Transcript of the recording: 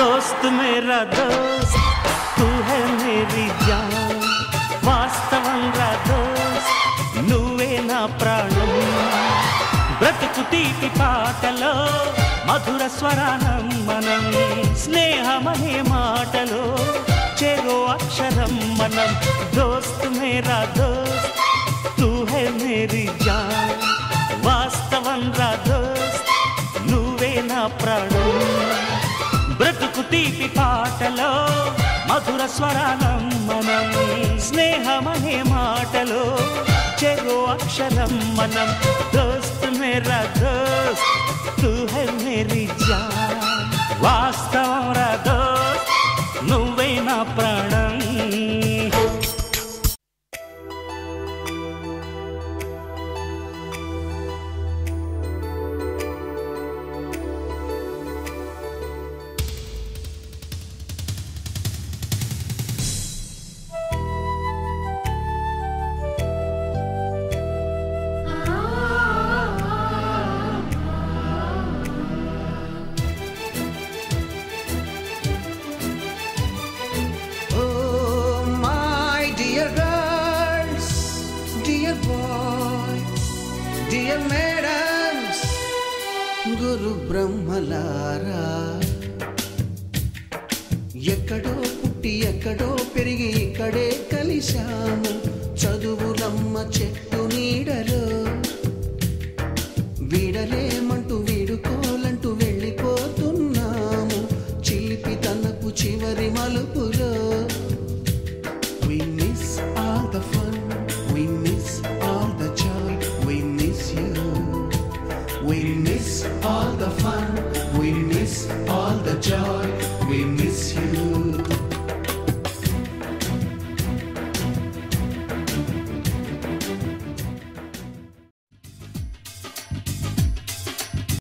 दोस्त मेरा दोस्त तू है मेरी जान వాస్తవం రా దోస్త్ నువ్వే నా ప్రాణం బ్రతుకు తీపి పాటలో మధుర స్వరానం మనం స్నేహమనే మాటలో చెరో అక్షరం మనం దోస్త్ మేరా దోస్త్ తూ హై మేరీ జాన్ వాస్తవం రా దోస్త్ నువ్వే నా ప్రాణం బ్రతుకు తీపి పాటలో మధుర స్వరానం మనం స్నేహమనే మాటలో చెరో అక్షరం మనం దోస్త్ మేరా దోస్త్ తూ హై మేరీ జాన్ వాస్తవం రా దోస్త్ నువ్వే నా ప్రాణం గురు బ్రహ్మలారా ఎక్కడో పుట్టి ఎక్కడో పెరిగి ఇక్కడే కలిశాము చదువులమ్మ చెట్టు